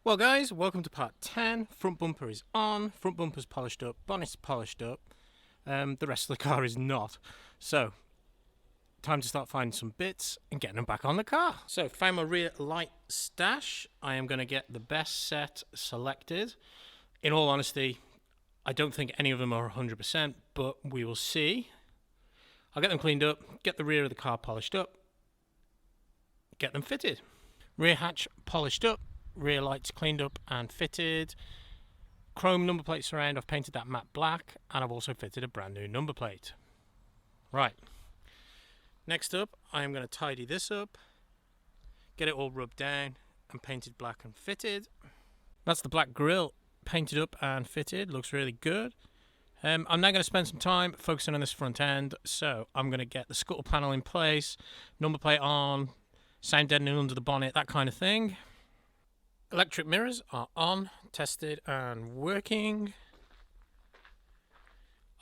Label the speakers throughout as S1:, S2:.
S1: Well guys, welcome to part 10. Front bumper is on, front bumper's polished up, bonnet's polished up, the rest of the car is not. So, time to start finding some bits and getting them back on the car. So, found my rear light stash. I am going to get the best set selected. In all honesty, I don't think any of them are 100%, but we will see. I'll get them cleaned up, get the rear of the car polished up, get them fitted. Rear hatch polished up. Rear lights cleaned up and fitted. Chrome number plate surround, I've painted that matte black, and I've also fitted a brand new number plate. Right, next up I am going to tidy this up, get it all rubbed down and painted black and fitted. That's the black grille painted up and fitted, looks really good. I'm now going to spend some time focusing on this front end, so I'm going to get the scuttle panel in place, number plate on, sound deadening under the bonnet, that kind of thing. Electric mirrors are on, tested and working.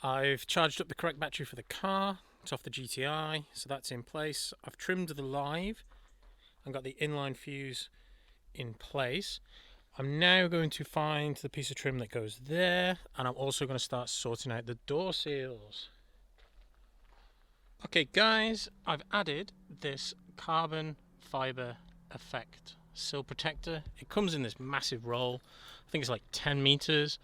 S1: I've charged up the correct battery for the car. It's off the GTI, so that's in place. I've trimmed the live and got the inline fuse in place. I'm now going to find the piece of trim that goes there, and I'm also going to start sorting out the door seals. Okay guys, I've added this carbon fibre effect sill protector. It comes in this massive roll. I think it's like 10 meters.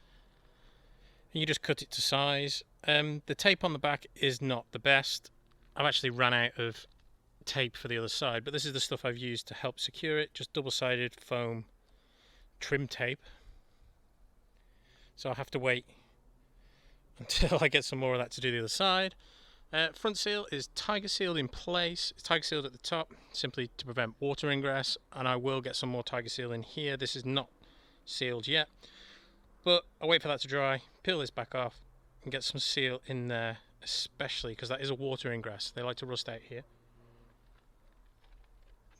S1: You just cut it to size. The tape on the back is not the best. I've actually ran out of tape for the other side, but this is the stuff I've used to help secure it. Just double-sided foam trim tape. So I'll have to wait until I get some more of that to do the other side. Front seal is tiger sealed in place. It's tiger sealed at the top simply to prevent water ingress, and I will get some more tiger seal in here. This is not sealed yet, but I'll wait for that to dry, peel this back off and get some seal in there, especially because that is a water ingress. They like to rust out here.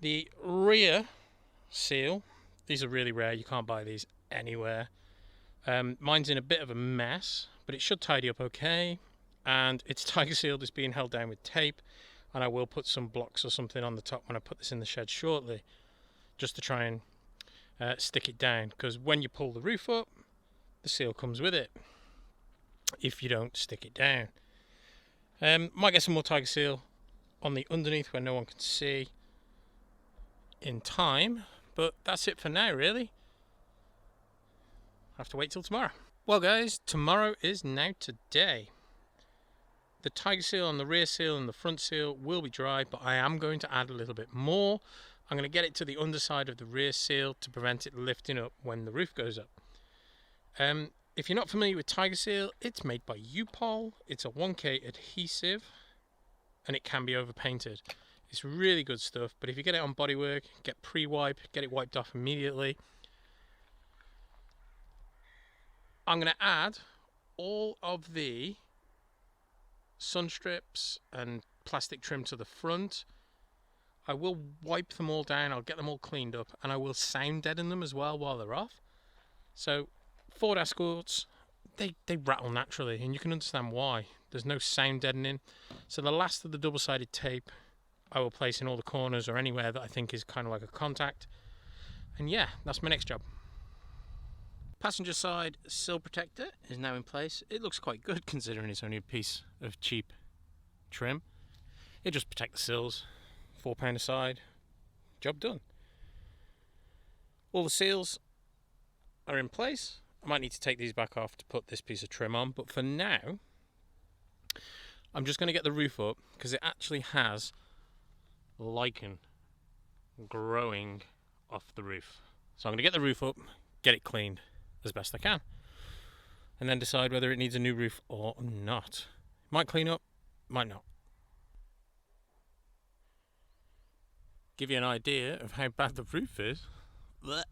S1: The rear seal, these are really rare, you can't buy these anywhere. Mine's in a bit of a mess, but it should tidy up okay. And it's tiger sealed, it's being held down with tape, and I will put some blocks or something on the top when I put this in the shed shortly, just to try and stick it down, because when you pull the roof up, the seal comes with it if you don't stick it down. Might get some more tiger seal on the underneath where no one can see in time, but that's it for now really. I have to wait till tomorrow. Well guys, tomorrow is now today. The tiger seal on the rear seal and the front seal will be dry, but I am going to add a little bit more. I'm going to get it to the underside of the rear seal to prevent it lifting up when the roof goes up. If you're not familiar with tiger seal, it's made by U-POL. It's a 1K adhesive and it can be overpainted. It's really good stuff, but if you get it on bodywork, get pre-wipe, get it wiped off immediately. I'm going to add all of the sun strips and plastic trim to the front. I will wipe them all down, I'll get them all cleaned up, and I will sound deaden them as well while they're off. So Ford Escorts, they rattle naturally, and you can understand why. There's no sound deadening. So the last of the double-sided tape I will place in all the corners or anywhere that I think is kind of like a contact. And yeah, that's my next job. Passenger side sill protector is now in place. It looks quite good considering it's only a piece of cheap trim. It just protects the sills. £4 a side. Job done. All the seals are in place. I might need to take these back off to put this piece of trim on, but for now I'm just going to get the roof up because it actually has lichen growing off the roof. So I'm going to get the roof up, get it cleaned as best I can, and then decide whether it needs a new roof or not. Might clean up, might not. Give you an idea of how bad the roof is. Blech.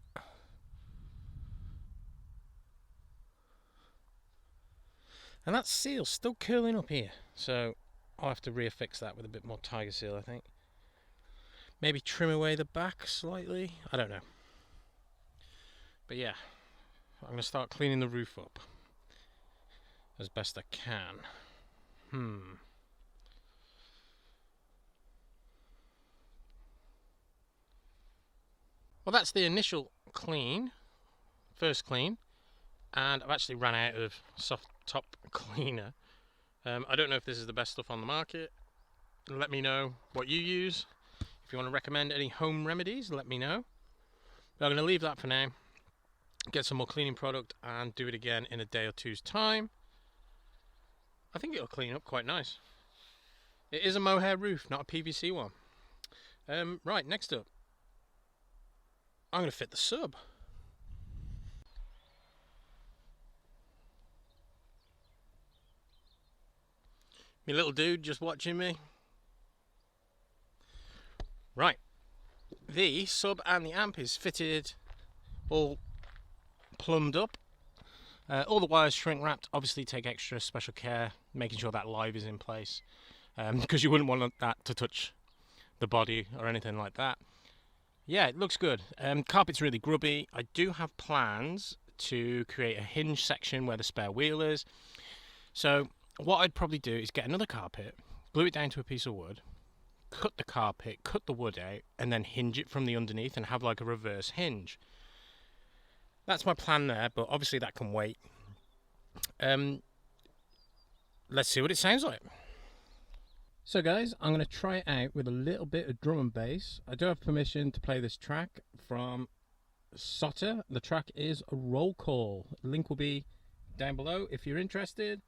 S1: And that seal's still curling up here, so I'll have to reaffix that with a bit more tiger seal, I think. Maybe trim away the back slightly, I don't know. But yeah, I'm going to start cleaning the roof up as best I can. Well, that's the initial clean. first clean, and I've actually ran out of soft top cleaner. I don't know if this is the best stuff on the market. Let me know what you use. If you want to recommend any home remedies, let me know. But I'm going to leave that for now. Get some more cleaning product and do it again in a day or two's time. I think it'll clean up quite nice. It is a mohair roof, not a PVC one. Right, next up, I'm going to fit the sub. My little dude just watching me. Right, the sub and the amp is fitted, all plumbed up. All the wires shrink wrapped. Obviously take extra special care making sure that live is in place, because you wouldn't want that to touch the body or anything like that. Yeah, it looks good. Carpet's really grubby. I do have plans to create a hinge section where the spare wheel is. So what I'd probably do is get another carpet, glue it down to a piece of wood, cut the carpet, cut the wood out, and then hinge it from the underneath and have like a reverse hinge. That's my plan there, but obviously that can wait. Let's see what it sounds like. So guys, I'm going to try it out with a little bit of drum and bass. I do have permission to play this track from Sota. The track is Roll Call. Link will be down below if you're interested.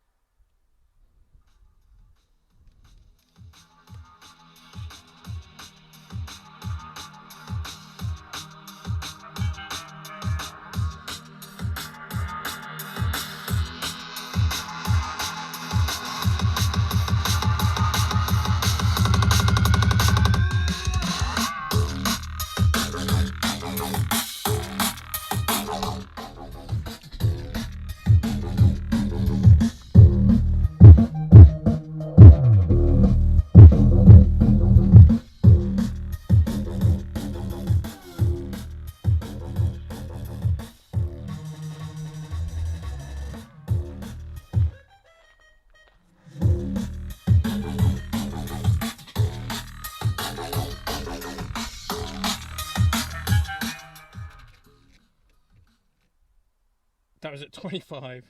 S1: That was at 25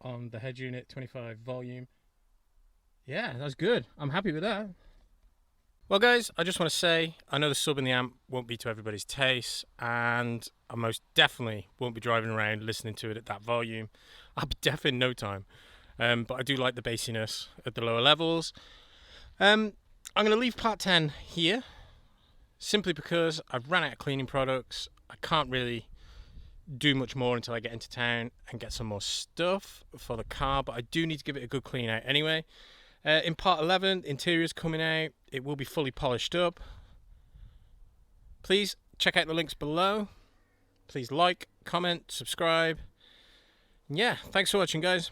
S1: on the head unit, 25 volume. Yeah, that's good. I'm happy with that. Well guys, I just want to say, I know the sub and the amp won't be to everybody's taste, and I most definitely won't be driving around listening to it at that volume. I'll be deaf in no time. But I do like the bassiness at the lower levels. I'm going to leave part 10 here, simply because I've run out of cleaning products. I can't really do much more until I get into town and get some more stuff for the car, but I do need to give it a good clean out anyway. In part 11, interior's coming out. It will be fully polished up. Please check out the links below. Please like, comment, subscribe. Yeah, thanks for watching guys.